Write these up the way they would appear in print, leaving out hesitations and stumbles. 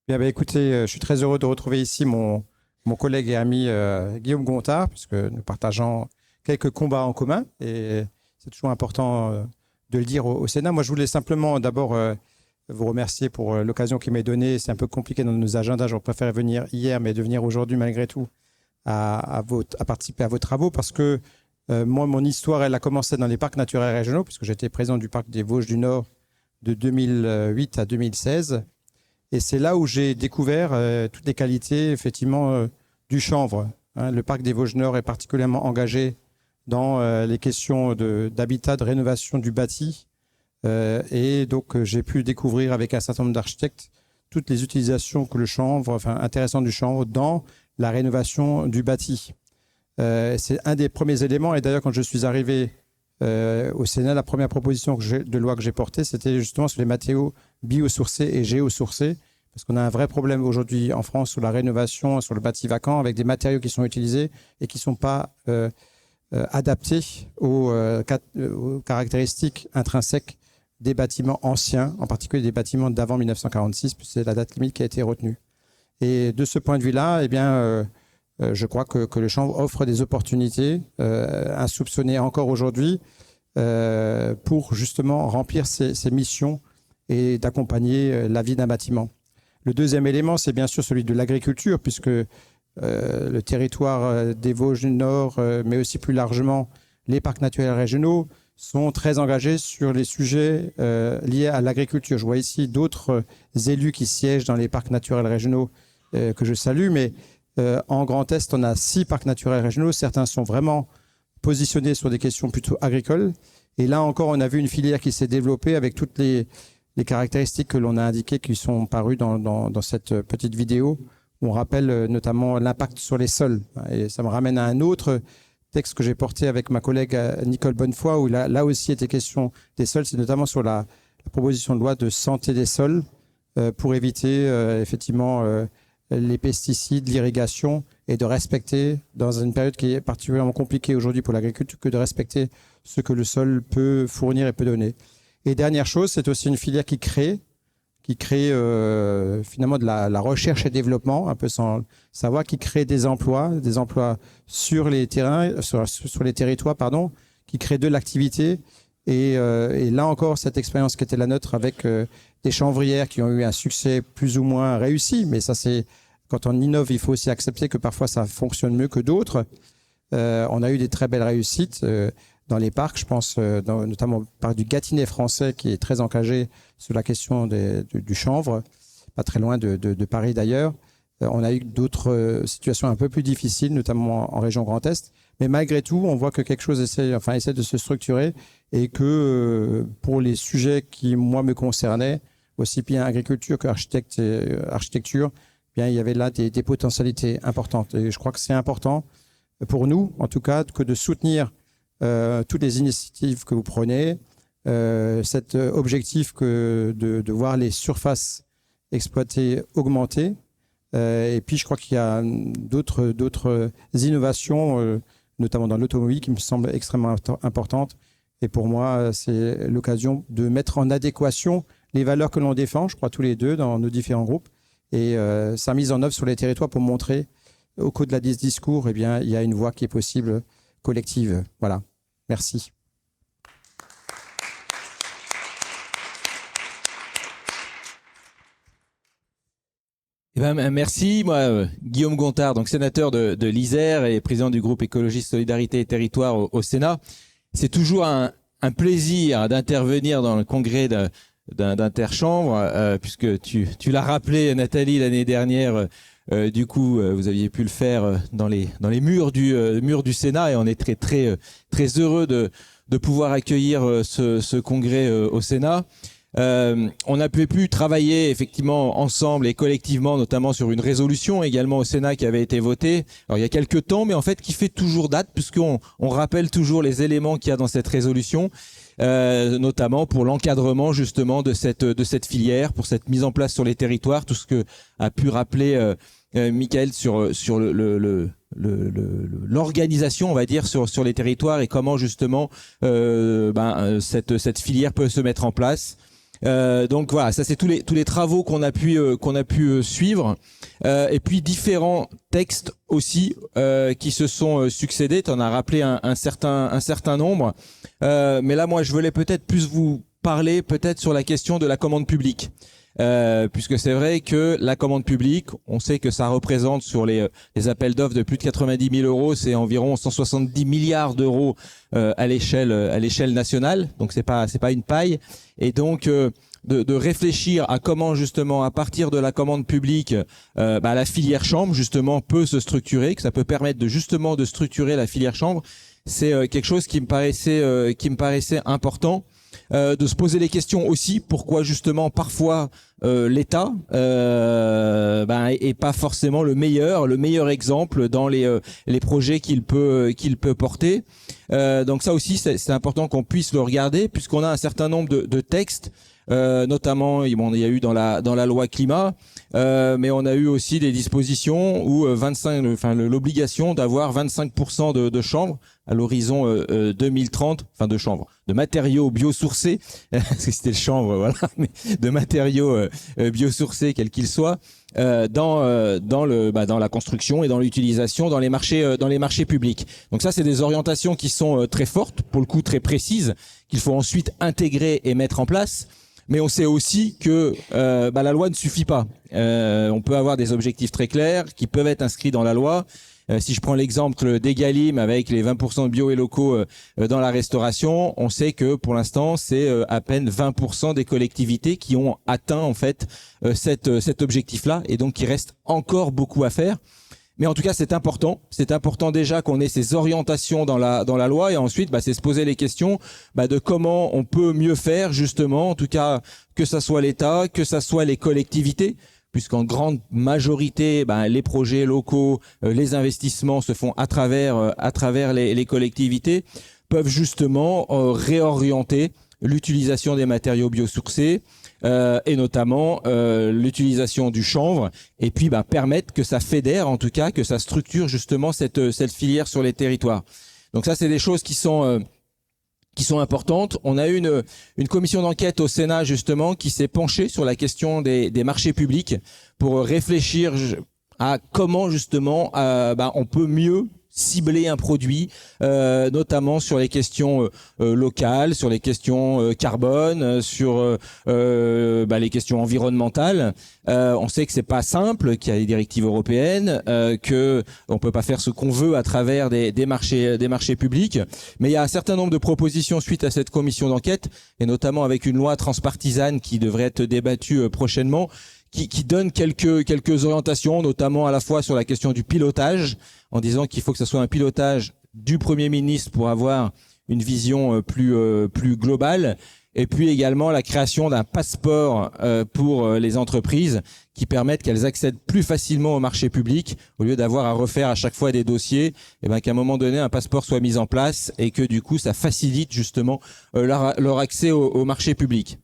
Bien, bah, écoutez, je suis très heureux de retrouver ici mon collègue et ami Guillaume Gontard, puisque nous partageons quelques combats en commun et c'est toujours important de le dire au Sénat. Moi, je voulais simplement d'abord vous remercier pour l'occasion qu'il m'est donnée. C'est un peu compliqué dans nos agendas. J'aurais préféré venir hier, mais de venir aujourd'hui malgré tout à participer à vos travaux parce que moi, mon histoire, elle a commencé dans les parcs naturels régionaux, puisque j'étais président du parc des Vosges du Nord de 2008 à 2016. Et c'est là où j'ai découvert toutes les qualités, effectivement, du chanvre. Hein. Le parc des Vosges Nord est particulièrement engagé dans les questions d'habitat, de rénovation du bâti. Et donc, j'ai pu découvrir avec un certain nombre d'architectes toutes les utilisations que le chanvre, enfin, intéressantes du chanvre dans la rénovation du bâti. C'est un des premiers éléments. Et d'ailleurs, quand je suis arrivé au Sénat, la première proposition de loi que j'ai portée, c'était justement sur les matériaux biosourcés et géosourcés, parce qu'on a un vrai problème aujourd'hui en France sur la rénovation, sur le bâti vacant, avec des matériaux qui sont utilisés et qui ne sont pas adaptés aux caractéristiques intrinsèques des bâtiments anciens, en particulier des bâtiments d'avant 1946, puisque c'est la date limite qui a été retenue. Et de ce point de vue-là, eh bien, je crois que le chanvre offre des opportunités insoupçonnées encore aujourd'hui pour justement remplir ses missions et d'accompagner la vie d'un bâtiment. Le deuxième élément, c'est bien sûr celui de l'agriculture, puisque le territoire des Vosges du Nord, mais aussi plus largement les parcs naturels régionaux, sont très engagés sur les sujets liés à l'agriculture. Je vois ici d'autres élus qui siègent dans les parcs naturels régionaux que je salue, mais en Grand Est, on a 6 parcs naturels régionaux. Certains sont vraiment positionnés sur des questions plutôt agricoles. Et là encore, on a vu une filière qui s'est développée avec toutes les caractéristiques que l'on a indiquées qui sont parues dans cette petite vidéo, où on rappelle notamment l'impact sur les sols. Et ça me ramène à un autre texte que j'ai porté avec ma collègue Nicole Bonnefoy, où là aussi était question des sols. C'est notamment sur la proposition de loi de santé des sols pour éviter effectivement les pesticides, l'irrigation, et de respecter, dans une période qui est particulièrement compliquée aujourd'hui pour l'agriculture, que de respecter ce que le sol peut fournir et peut donner. Et dernière chose, c'est aussi une filière qui crée finalement de la recherche et développement, un peu sans savoir, qui crée des emplois sur les terrains, sur les territoires, pardon, qui crée de l'activité. Et là encore, cette expérience qui était la nôtre avec des chanvrières qui ont eu un succès plus ou moins réussi, mais ça c'est quand on innove, il faut aussi accepter que parfois ça fonctionne mieux que d'autres. On a eu des très belles réussites dans les parcs. Je pense notamment par du Gâtinais français qui est très engagé sur la question du chanvre, pas très loin de Paris d'ailleurs. On a eu d'autres situations un peu plus difficiles, notamment en région Grand Est. Mais malgré tout, on voit que quelque chose essaie de se structurer et que pour les sujets qui, moi, me concernaient, aussi bien agriculture qu'architecture, bien, il y avait là des potentialités importantes. Et je crois que c'est important pour nous, en tout cas, que de soutenir toutes les initiatives que vous prenez, cet objectif de voir les surfaces exploitées augmenter. Et puis, je crois qu'il y a d'autres innovations, notamment dans l'automobile, qui me semblent extrêmement importantes. Et pour moi, c'est l'occasion de mettre en adéquation les valeurs que l'on défend, je crois tous les deux, dans nos différents groupes, et sa mise en œuvre sur les territoires pour montrer, au cours de la discours, eh bien, il y a une voie qui est possible, collective. Voilà. Merci. Eh ben, merci. Moi, Guillaume Gontard, donc sénateur de l'Isère et président du groupe Écologiste Solidarité et Territoire au Sénat. C'est toujours un plaisir d'intervenir dans le congrès d'Interchanvre, puisque tu l'as rappelé, Nathalie, l'année dernière. Du coup, vous aviez pu le faire dans les murs du Sénat, et on est très heureux de pouvoir accueillir ce congrès au Sénat. On a pu travailler effectivement ensemble et collectivement, notamment sur une résolution également au Sénat qui avait été votée. Alors il y a quelques temps, mais en fait qui fait toujours date, puisqu'on rappelle toujours les éléments qu'il y a dans cette résolution, notamment pour l'encadrement justement de cette filière, pour cette mise en place sur les territoires, tout ce que a pu rappeler Michael sur l'organisation, on va dire, sur les territoires, et comment justement cette filière peut se mettre en place. Donc voilà, ça c'est tous les travaux qu'on a pu suivre, et puis différents textes aussi qui se sont succédés. Tu en as rappelé un certain nombre, mais là moi je voulais peut-être plus vous parler peut-être sur la question de la commande publique. Puisque c'est vrai que la commande publique, on sait que ça représente sur les appels d'offres de plus de 90 000 euros, c'est environ 170 milliards d'euros à l'échelle nationale. Donc c'est pas une paille. Et donc de réfléchir à comment justement à partir de la commande publique, la filière chambre justement peut se structurer, que ça peut permettre de structurer la filière chambre. C'est quelque chose qui me paraissait important. De se poser les questions aussi pourquoi justement parfois l'État est pas forcément le meilleur exemple dans les projets qu'il peut porter. Donc ça aussi c'est important qu'on puisse le regarder puisqu'on a un certain nombre de textes. Notamment, il y a eu dans la loi climat, mais on a eu aussi des dispositions où l'obligation d'avoir 25% de chambres à l'horizon 2030, de matériaux biosourcés, parce que c'était le chanvre, voilà, mais de matériaux biosourcés quels qu'ils soient, dans la construction et dans l'utilisation dans les marchés publics. Donc ça, c'est des orientations qui sont très fortes, pour le coup très précises, qu'il faut ensuite intégrer et mettre en place. Mais on sait aussi que la loi ne suffit pas. On peut avoir des objectifs très clairs qui peuvent être inscrits dans la loi. Si je prends l'exemple d'Egalim avec les 20% de bio et locaux dans la restauration, on sait que pour l'instant c'est à peine 20% des collectivités qui ont atteint en fait cet objectif-là, et donc il reste encore beaucoup à faire. Mais en tout cas, c'est important. C'est important déjà qu'on ait ces orientations dans la loi, et ensuite, c'est se poser les questions de comment on peut mieux faire, justement, en tout cas, que ça soit l'État, que ça soit les collectivités, puisqu'en grande majorité, les projets locaux, les investissements se font à travers les collectivités, peuvent justement réorienter l'utilisation des matériaux biosourcés, et notamment l'utilisation du chanvre, et puis permettre que ça fédère, en tout cas que ça structure justement cette filière sur les territoires. Donc ça, c'est des choses qui sont importantes. On a eu une commission d'enquête au Sénat justement qui s'est penchée sur la question des marchés publics pour réfléchir à comment justement on peut mieux cibler un produit, notamment sur les questions locales, sur les questions carbone, sur les questions environnementales. On sait que c'est pas simple, qu'il y a des directives européennes, que on peut pas faire ce qu'on veut à travers des marchés publics. Mais il y a un certain nombre de propositions suite à cette commission d'enquête, et notamment avec une loi transpartisane qui devrait être débattue prochainement, qui donne quelques orientations, notamment à la fois sur la question du pilotage, en disant qu'il faut que ce soit un pilotage du Premier ministre pour avoir une vision plus globale, et puis également la création d'un passeport pour les entreprises qui permettent qu'elles accèdent plus facilement au marché public, au lieu d'avoir à refaire à chaque fois des dossiers, et qu'à un moment donné un passeport soit mis en place, et que du coup ça facilite justement leur accès au marché public.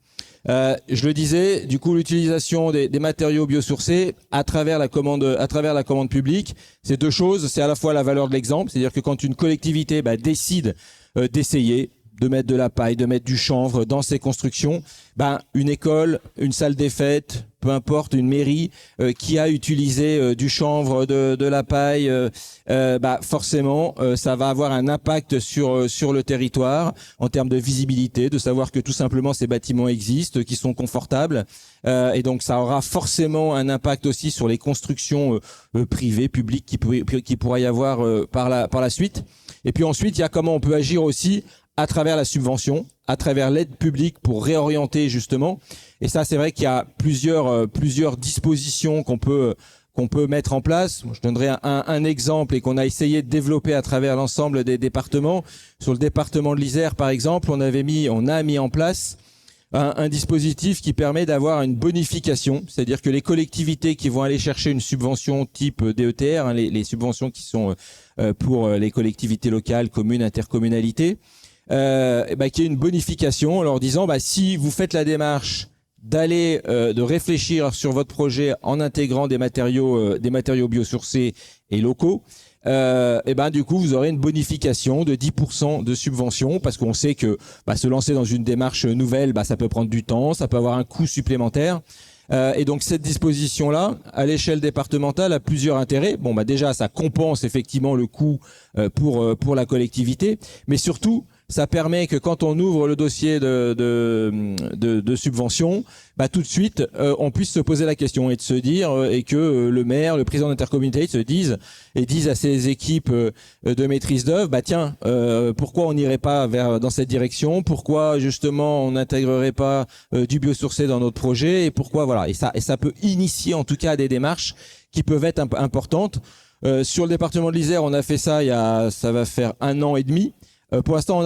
Je le disais, du coup, l'utilisation des matériaux biosourcés à travers la commande publique, c'est deux choses. C'est à la fois la valeur de l'exemple, c'est-à-dire que quand une collectivité décide d'essayer de mettre de la paille, de mettre du chanvre dans ses constructions, une école, une salle des fêtes, peu importe, une mairie qui a utilisé du chanvre, de la paille, forcément ça va avoir un impact sur le territoire en termes de visibilité, de savoir que tout simplement ces bâtiments existent, qui sont confortables, et donc ça aura forcément un impact aussi sur les constructions privées, publiques qui pourrait y avoir par la suite. Et puis ensuite, il y a comment on peut agir aussi à travers la subvention, à travers l'aide publique pour réorienter justement. Et ça, c'est vrai qu'il y a plusieurs dispositions qu'on peut mettre en place. Je donnerai un exemple et qu'on a essayé de développer à travers l'ensemble des départements. Sur le département de l'Isère, par exemple, on a mis en place un dispositif qui permet d'avoir une bonification, c'est-à-dire que les collectivités qui vont aller chercher une subvention type DETR, les subventions qui sont pour les collectivités locales, communes, intercommunalités, qu'il y ait une bonification en leur disant si vous faites la démarche d'aller de réfléchir sur votre projet en intégrant des matériaux biosourcés et locaux, et ben du coup vous aurez une bonification de 10% de subvention, parce qu'on sait que se lancer dans une démarche nouvelle, ça peut prendre du temps, ça peut avoir un coût supplémentaire. Et donc cette disposition-là, à l'échelle départementale, a plusieurs intérêts. Bon, déjà, ça compense effectivement le coût pour la collectivité, mais surtout, ça permet que quand on ouvre le dossier de subvention, tout de suite, on puisse se poser la question et de se dire, et que le maire, le président d'intercommunalité se disent à ses équipes de maîtrise d'œuvre, tiens, pourquoi on n'irait pas dans cette direction? Pourquoi justement on n'intégrerait pas du biosourcé dans notre projet? Et pourquoi voilà? Et ça peut initier en tout cas des démarches qui peuvent être importantes. Sur le département de l'Isère, on a fait ça ça va faire 1 an et demi. Pour l'instant,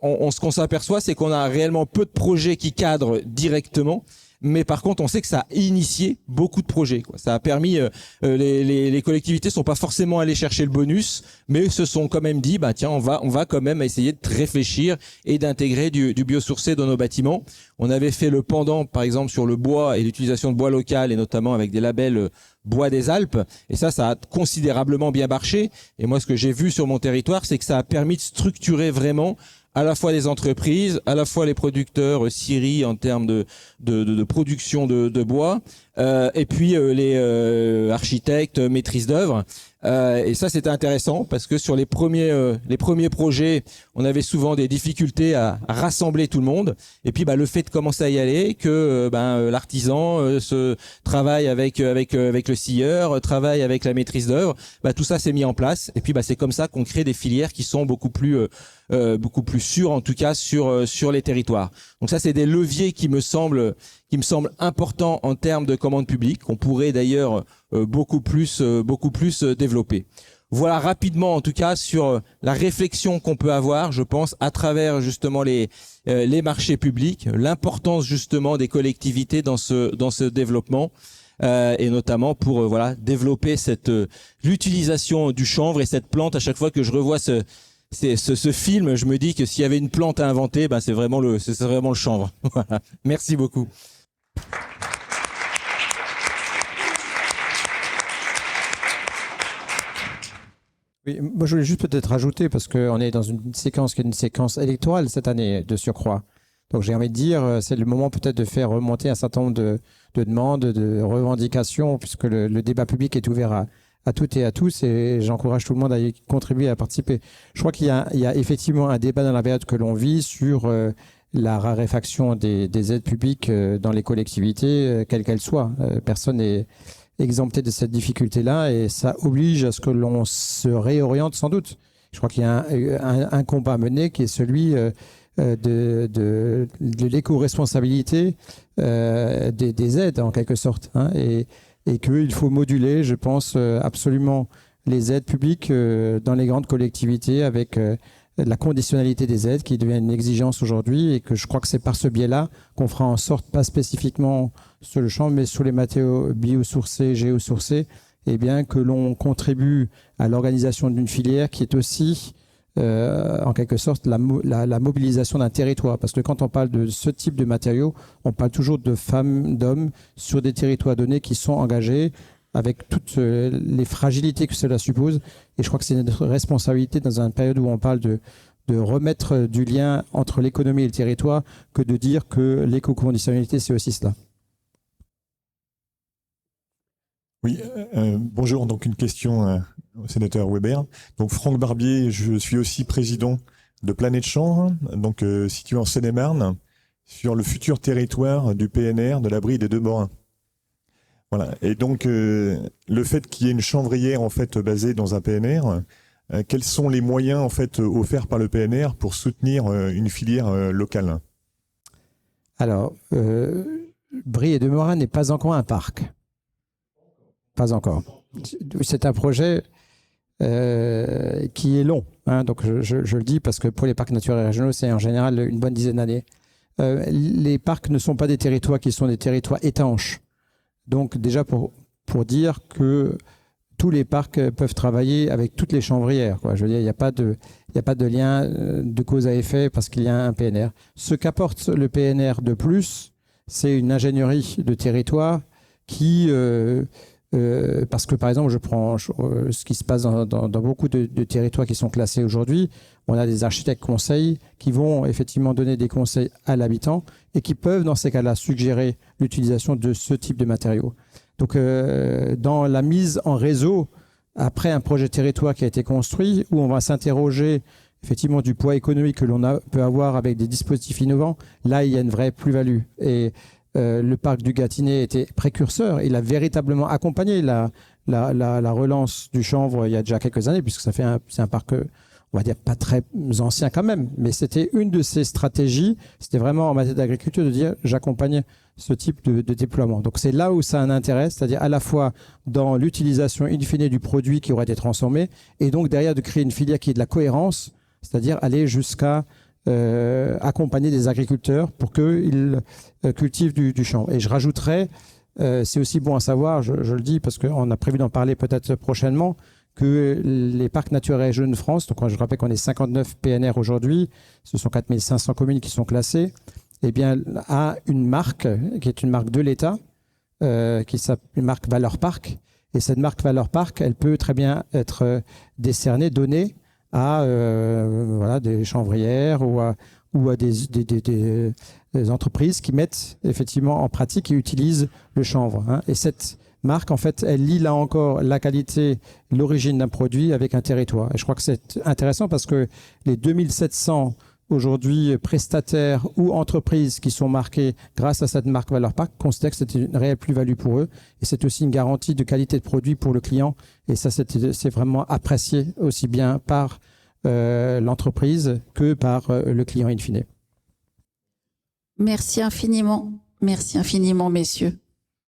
ce qu'on s'aperçoit, c'est qu'on a réellement peu de projets qui cadrent directement. Mais par contre, on sait que ça a initié beaucoup de projets, quoi. Ça a permis, les collectivités sont pas forcément allées chercher le bonus, mais se sont quand même dit, tiens, on va quand même essayer de réfléchir et d'intégrer du biosourcé dans nos bâtiments. On avait fait le pendant, par exemple, sur le bois et l'utilisation de bois local, et notamment avec des labels Bois des Alpes. Et ça a considérablement bien marché. Et moi, ce que j'ai vu sur mon territoire, c'est que ça a permis de structurer vraiment à la fois les entreprises, à la fois les producteurs scieries en termes de production de bois, et puis les architectes, maîtrise d'œuvre. Et ça, c'était intéressant parce que sur les premiers projets, on avait souvent des difficultés à rassembler tout le monde. Et puis, le fait de commencer à y aller, que l'artisan se travaille avec le scieur, travaille avec la maîtrise d'œuvre, tout ça s'est mis en place. Et puis, c'est comme ça qu'on crée des filières qui sont beaucoup plus sûres, en tout cas sur les territoires. Donc ça, c'est des leviers qui me semblent importants en termes de commande publique, qu'on pourrait d'ailleurs beaucoup plus développer. Voilà rapidement, en tout cas, sur la réflexion qu'on peut avoir, je pense, à travers justement les marchés publics, l'importance justement des collectivités dans ce développement, et notamment pour développer l'utilisation du chanvre et cette plante. À chaque fois que je revois ce film, je me dis que s'il y avait une plante à inventer, c'est vraiment le chanvre. Voilà. Merci beaucoup. Oui, moi je voulais juste peut-être rajouter, parce qu'on est dans une séquence qui est une séquence électorale cette année de surcroît. Donc j'ai envie de dire, c'est le moment peut-être de faire remonter un certain nombre de demandes, de revendications, puisque le débat public est ouvert à toutes et à tous, et j'encourage tout le monde à y contribuer, à participer. Je crois qu'il y a effectivement un débat dans la période que l'on vit sur la raréfaction des aides publiques dans les collectivités, quelles qu'elles soient. Personne n'est exempté de cette difficulté-là, et ça oblige à ce que l'on se réoriente sans doute. Je crois qu'il y a un combat à mener qui est celui de l'éco-responsabilité des aides, en quelque sorte, hein, et qu'il faut moduler, je pense, absolument les aides publiques dans les grandes collectivités, avec la conditionnalité des aides qui devient une exigence aujourd'hui, et que je crois que c'est par ce biais-là qu'on fera en sorte, pas spécifiquement sur le champ, mais sur les matériaux biosourcés, géosourcés, que l'on contribue à l'organisation d'une filière qui est aussi, en quelque sorte, la mobilisation d'un territoire. Parce que quand on parle de ce type de matériaux, on parle toujours de femmes, d'hommes sur des territoires donnés qui sont engagés, avec toutes les fragilités que cela suppose. Et je crois que c'est notre responsabilité, dans une période où on parle de remettre du lien entre l'économie et le territoire, que de dire que l'éco-conditionnalité, c'est aussi cela. Oui, bonjour. Donc une question au sénateur Weber. Donc Franck Barbier, je suis aussi président de Planète Chanvre, donc situé en Seine-et-Marne, sur le futur territoire du PNR de la Brie des Deux-Morins. Voilà. Et donc le fait qu'il y ait une chanvrière en fait basée dans un PNR, quels sont les moyens en fait offerts par le PNR pour soutenir une filière locale? Alors, Brie et Deux-Morins n'est pas encore un parc. Pas encore. C'est un projet qui est long, hein, donc je le dis parce que pour les parcs naturels régionaux, c'est en général une bonne dizaine d'années. Les parcs ne sont pas des territoires qui sont des territoires étanches. Donc déjà pour dire que tous les parcs peuvent travailler avec toutes les chanvrières, quoi. Je veux dire, il n'y a pas de lien de cause à effet parce qu'il y a un PNR. Ce qu'apporte le PNR de plus, c'est une ingénierie de territoire qui Parce que, par exemple, je prends ce qui se passe dans beaucoup de territoires qui sont classés aujourd'hui. On a des architectes conseils qui vont effectivement donner des conseils à l'habitant et qui peuvent, dans ces cas-là, suggérer l'utilisation de ce type de matériaux. Donc, dans la mise en réseau, après un projet territoire qui a été construit, où on va s'interroger effectivement du poids économique que l'on peut avoir avec des dispositifs innovants, là, il y a une vraie plus-value. Et le parc du Gâtinais était précurseur. Il a véritablement accompagné la relance du chanvre il y a déjà quelques années, puisque c'est un parc, on va dire, pas très ancien quand même. Mais c'était une de ces stratégies. C'était vraiment en matière d'agriculture de dire j'accompagne ce type de déploiement. Donc c'est là où ça a un intérêt, c'est-à-dire à la fois dans l'utilisation in fine du produit qui aurait été transformé, et donc derrière de créer une filière qui ait de la cohérence, c'est-à-dire aller jusqu'à accompagner des agriculteurs pour qu'ils cultivent du chanvre. Et je rajouterais, c'est aussi bon à savoir, je le dis parce qu'on a prévu d'en parler peut-être prochainement, que les parcs naturels régionaux de France, donc je rappelle qu'on est 59 PNR aujourd'hui, ce sont 4500 communes qui sont classées, eh bien, a une marque qui est une marque de l'État, qui s'appelle une marque Valeur Parc. Et cette marque Valeur Parc, elle peut très bien être décernée, donnée à des chanvrières ou à des entreprises qui mettent effectivement en pratique et utilisent le chanvre. Hein. Et cette marque, en fait, elle lie là encore la qualité, l'origine d'un produit avec un territoire. Et je crois que c'est intéressant parce que les 2700 aujourd'hui prestataires ou entreprises qui sont marquées grâce à cette marque Valeur Parc considèrent que c'est une réelle plus-value pour eux. Et c'est aussi une garantie de qualité de produit pour le client. Et ça, c'est vraiment apprécié aussi bien par l'entreprise que par le client in fine. Merci infiniment, messieurs.